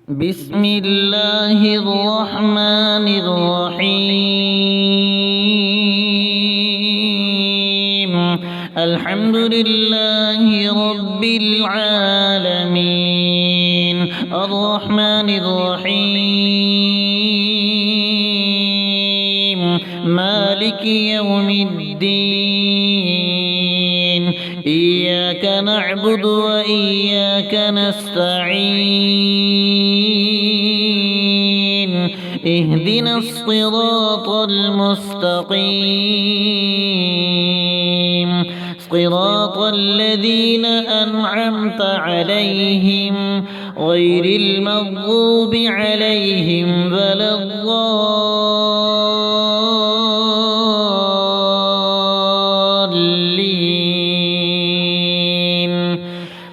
بسم الله الرحمن الرحيم. الحمد لله رب العالمين الرحمن الرحيم مالك يوم الدين. إياك نعبد وإياك نستعين. اهدنا الصراط المستقيم صراط الذين أنعمت عليهم غير المغضوب عليهم ولا الضالين.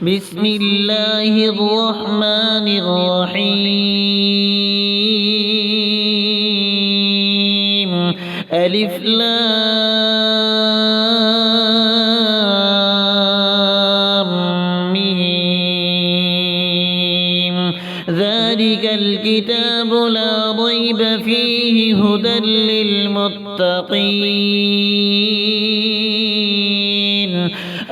بسم الله الرحمن الرحيم. ألف لام ميم. ذلك الكتاب لا ريب فيه هدى للمتقين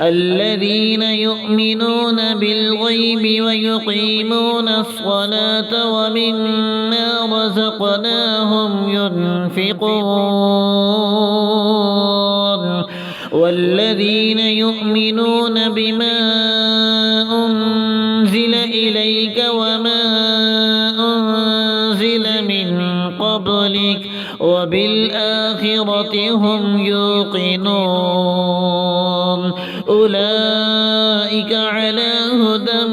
الذين يؤمنون بالغيب ويقيمون الصلاة ومما رزقناهم ينفقون والذين يؤمنون بما أنزل إليك وما أنزل من قبلك وبالآخرة هم يوقنون. أولئك على هدى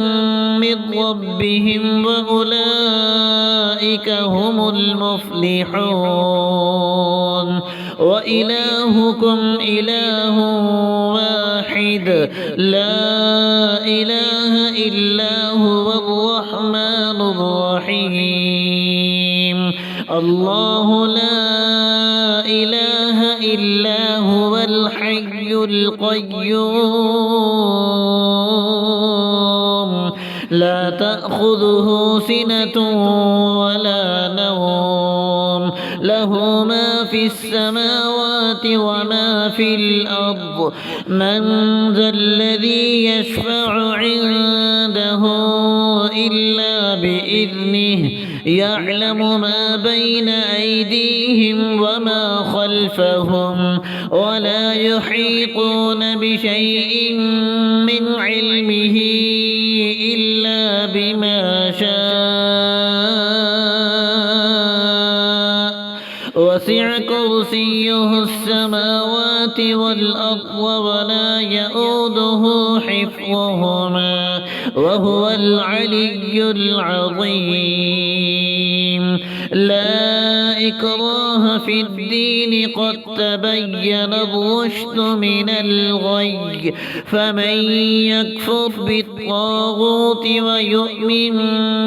من ربهم وأولئك هم المفلحون. وإلهكم إله واحد لا إله إلا هو الرحمن الرحيم. الله لا إله إلا هو الحي القيوم لا تأخذه سنة ولا نوم له ما في السماوات وما في الأرض. من ذا الذي يشفع عنده إلا بإذنه يعلم ما بين أيديهم وما خلفهم ولا يحيطون بشيء من علمه إلا بما شاء. وسع كرسيه السماوات والأرض ولا يؤوده حفظهما وهو العلي العظيم. لا إكراه في الدين قد تبين الرشد من الغي فمن يكفر بالطاغوت ويؤمن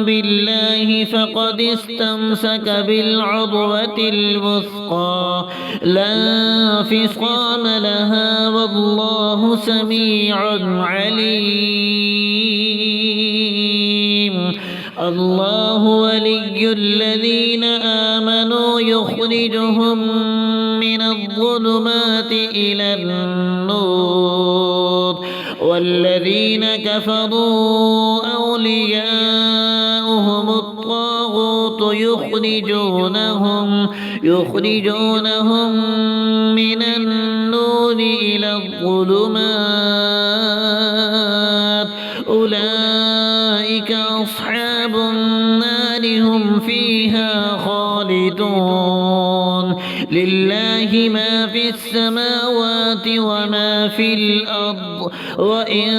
بالله فقد استمسك بالعروة الوثقى لا انفصام لها والله سميع عليم. الله ولي الذين آمنوا يخرجهم من الظلمات إلى النور والذين كفروا أولياؤهم الطاغوت يخرجونهم من النور إلى الظلمات. أولئك أصحاب النار هم فيها خالدون. لله ما في السماوات وما في الأرض وإن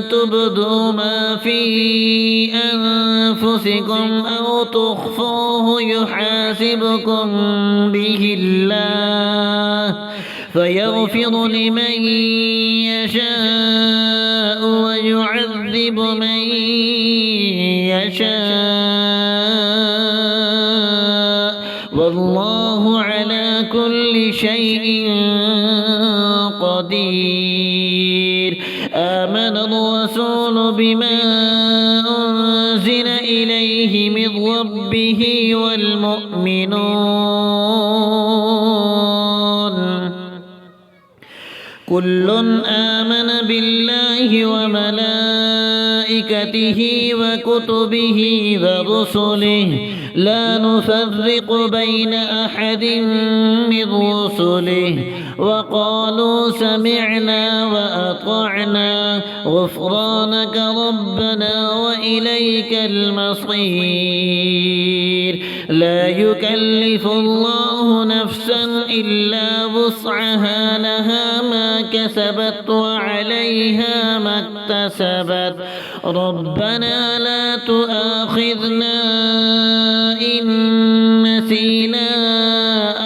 تبدوا ما في أنفسكم أو تخفوه يحاسبكم به الله فيغفر لمن يشاء ويعذب من يشاء والله على كل شيء قدير. آمن الرسول بما أنزل إليه إليه من ربه والمؤمنون كل آمن بالله وملائكته وكتبه ورسله لا نفرق بين أحد من رسله وقالوا سمعنا وأطعنا غفرانك ربنا وإليك المصير لا يكلف الله نفسا إلا وسعها لها ما كسبت وعليها ما اكتسبت ربنا لا تؤاخذنا إن نسينا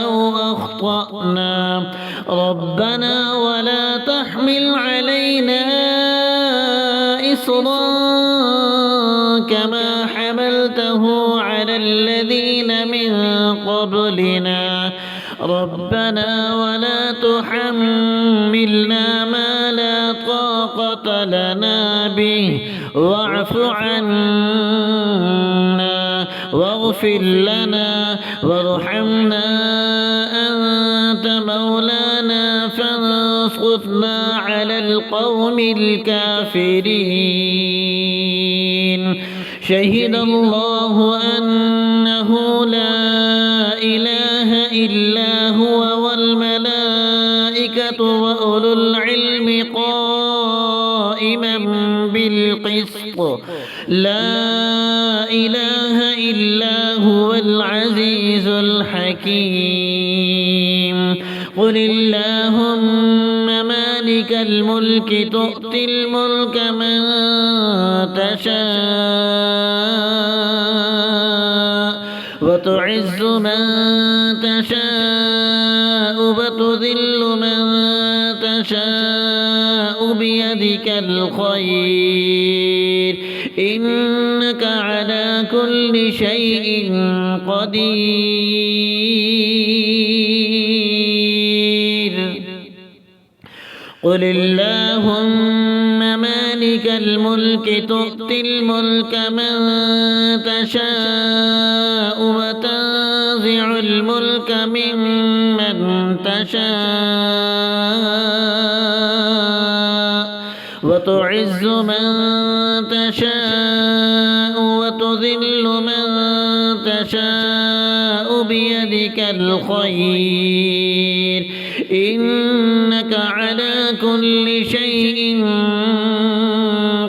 أو أخطأنا ربنا ولا تحمل علينا إصرا كما حملته على الذين من قبلنا ربنا ولا تحملنا ما لا طاقة لنا به واعف عنا واغفر لنا وارحمنا أنت مولانا فانصرنا على القوم الكافرين شهد الله أنه لا إله إلا هو والملائكة وأولو العلم قائما بالقسط لا إله إلا هو العزيز الحكيم قل اللهم مالك الملك تؤتي الملك من تشاء وتعز من تشاء وتذل من تشاء بيدك الخير إنك على كل شيء قدير قل اللهم مالك الملك تؤتي الملك من تشاء وتنزع الملك ممن تشاء وتعز من تشاء وتذل من تشاء بيدك الخير إنك على كل شيء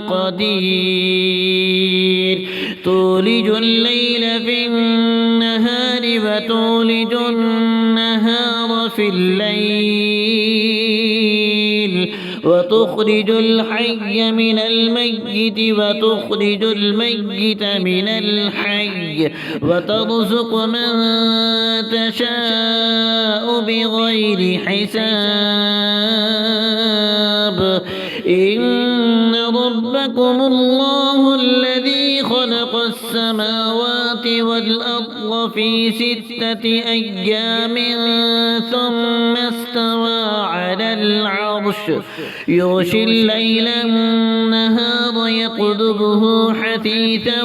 قدير تولج الليل في النهار وتولج النهار في الليل وتخرج الحي من الميت وتخرج الميت من الحي وترزق من تشاء بغير حساب إن ربكم الله الذي خلق السماوات والأرض في 6 أيام ثم استوى على العرش يغشي الليل النهار يطلبه حثيثا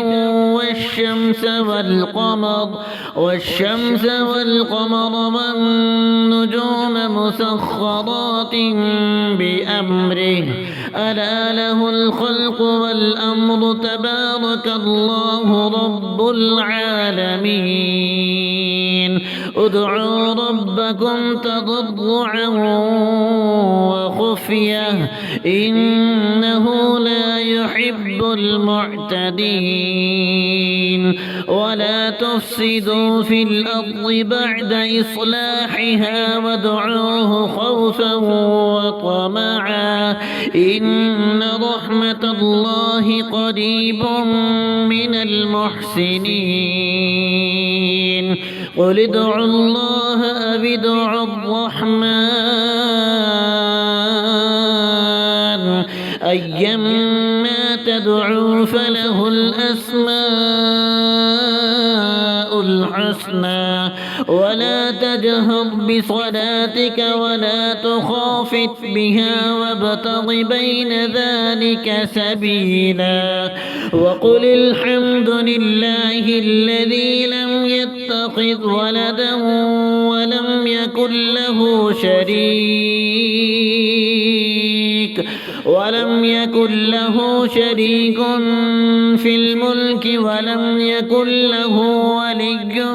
والشمس والقمر والنجوم مسخرات بأمره ألا له الخلق والأمر تبارك الله رب العالمين ادعوا ربكم تضرعا وخفية إنه لا يحب المعتدين ولا تفسدوا في الأرض بعد إصلاحها وادعوه خوفا وطمعا إن رحمة الله قريب من المحسنين قل ادعوا الله أو ادعوا الرحمن أيما تدعوا فله الأسماء الحسنى ولا تجهر بصلاتك ولا تخافت بها وابتغ بين ذلك سبيلا وقل الحمد لله الذي لم يتخذ ولدا ولم يكن له شريك في الملك ولم يكن له ولي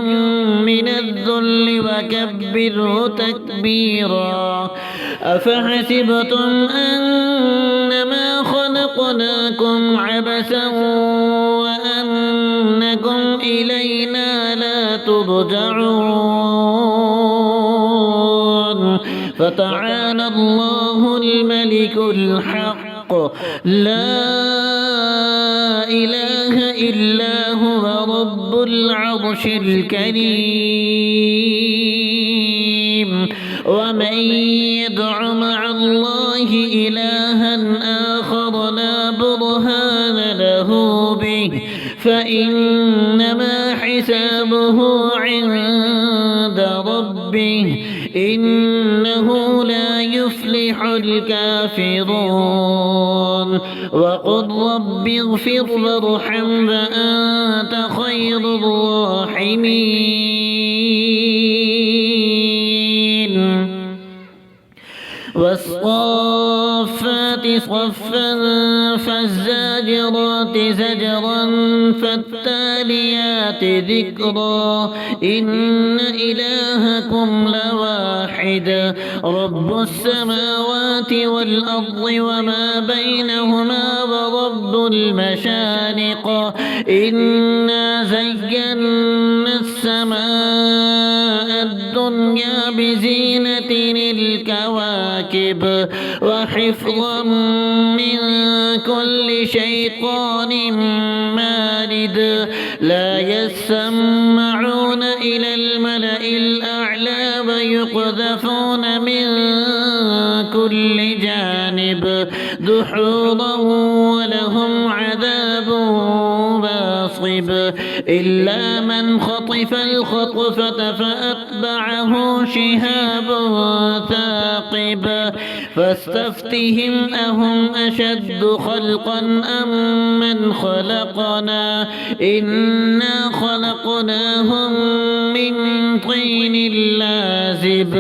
من الذل وكبره تكبيرا أفحسبتم أنما خلقناكم عبثا وأنكم إلينا لا ترجعون فتعالى الله الملك الحق لا إله إلا هو رب العرش الكريم ومن يدع مع الله إلها آخر لا برهان له به فإنما حسابه عند ربه إنه لا يفلح الكافرون وقل رب اغفر وارحم وأنت خير الراحمين والصافات صفا فالزاجرات زجرا فالتاليات ذكرا إن إلهكم لواحد رب السماوات والأرض وما بينهما ورب المشارق إنا زينا السماء الدنيا بزينة الكواكب وحفظا من كل شيطان مارد لا يسمعون إلى الملأ الأعلى ويقذفون من كل جانب دحورا ولهم عذاب واصب إلا من خطف الخطفة فأتبعه شهاب ثاقب فاستفتهم أهم أشد خلقا أم من خلقنا إنا خلقناهم من طين لازب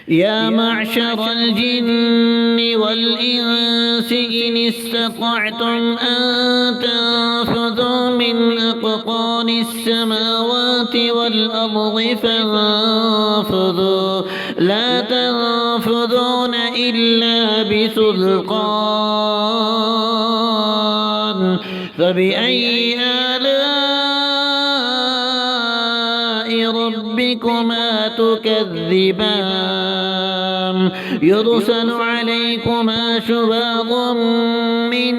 يا معشر الجن والإنس إن استطعتم أن تنفذوا من أقطار السماوات والأرض فانفذوا لا تنفذون إلا بسلطان فبأي آلاء ربكما تكذبان يرسل عليكما شواظ من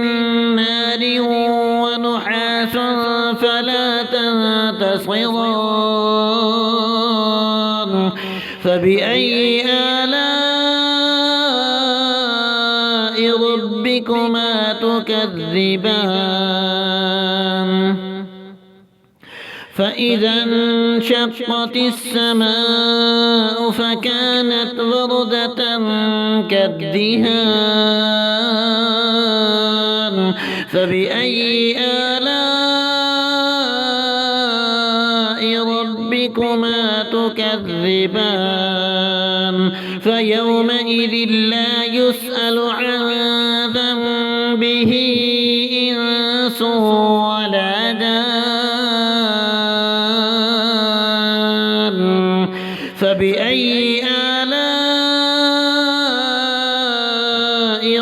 نار ونحاس فلا تنتصران فبأي آلاء ربكما تكذبان فإذا انشقت السماء فكانت وردة كالدهان فبأي آلاء ربكما تكذبان فيومئذ لا يسأل عن ذنبه إنس ولا جان فبأي آلاء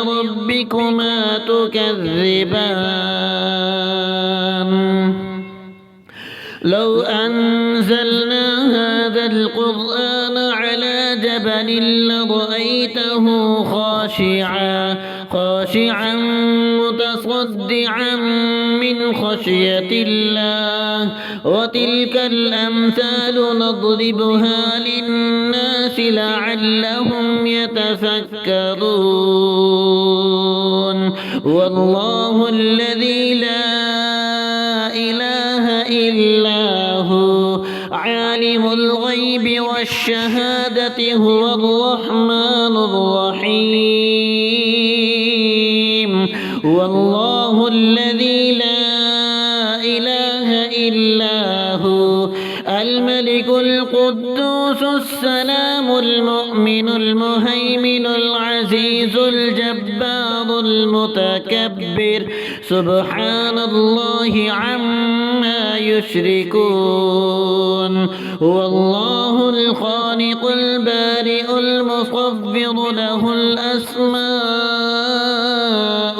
ربكما تكذبان لو أنزلنا هذا القرآن على جبل لرأيته خاشعا متصدعا من خشية الله وتلك الأمثال نضربها للناس لعلهم يتفكرون والله الذي لا إله إلا هو عالم الغيب والشهادة هو الرحمن الرحيم والله الذي لا إله إلا هو الملك القدوس السلام المؤمن المهيمن العزيز الجبار المتكبر سبحان الله عما يشركون هو الله الخالق البارئ المصور له الأسماء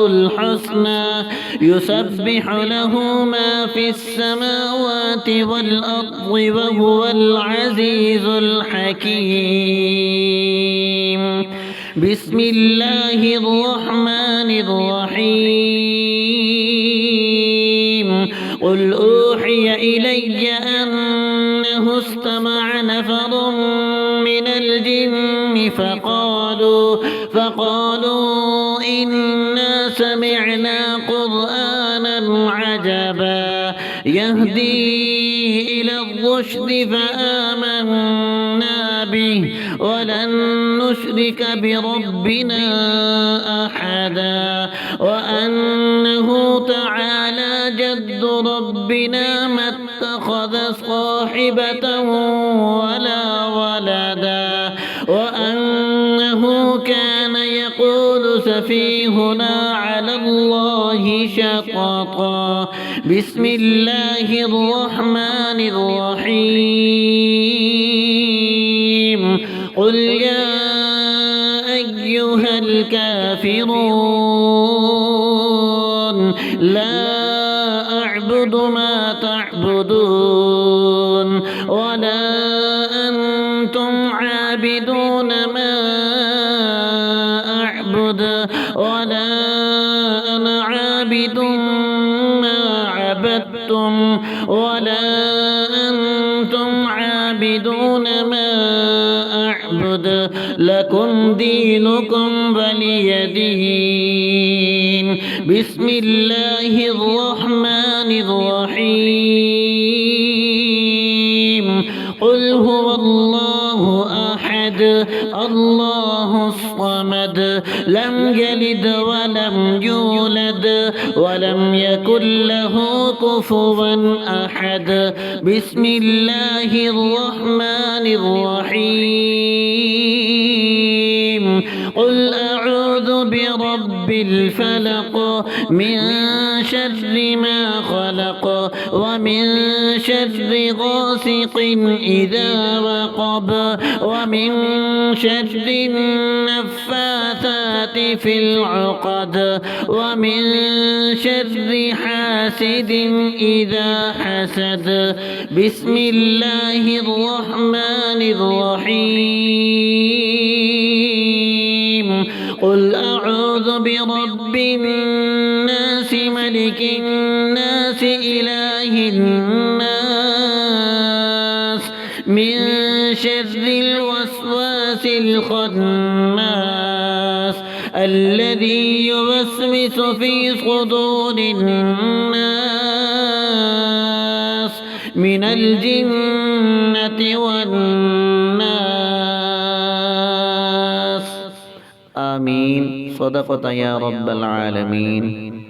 الحسنى يسبح له ما في السماوات والأرض وهو العزيز الحكيم بسم الله الرحمن الرحيم قل أوحي إلي أنه استمع نفر من الجن فقالوا إنا سمعنا قرآنا عجبا يهدي إلى الرشد فآمنا به ولن نشرك بربنا أحدا وأنه تعالى جد ربنا ما اتخذ صاحبة ولا ولدا وأنه كان يقول سفيهنا على الله شططا بسم الله الرحمن الرحيم قل يا أيها الكافرون لا أعبد ما تعبدون ولا أنتم عابدون ما أعبد ولا أنا عابد ما عبدتم ولا أنتم عابدون ما أعبد لكم دينكم ولي دين بسم الله الرحمن الرحيم قل هو الله أحد الله الصمد لم يلد ولم يولد ولم يكن له كفوا أحد بسم الله الرحمن الرحيم قل أعوذ برب الفلق من شر ما خلق ومن شر غاسق إذا وقب ومن شر النفاثات في العقد ومن شر حاسد إذا حسد بسم الله الرحمن الرحيم قل أعوذ برب الناس ملك الناس إله الناس من شر الوسواس الخناس الذي يوسوس في صدور الناس من الجنة والناس آمين صدقت يا رب العالمين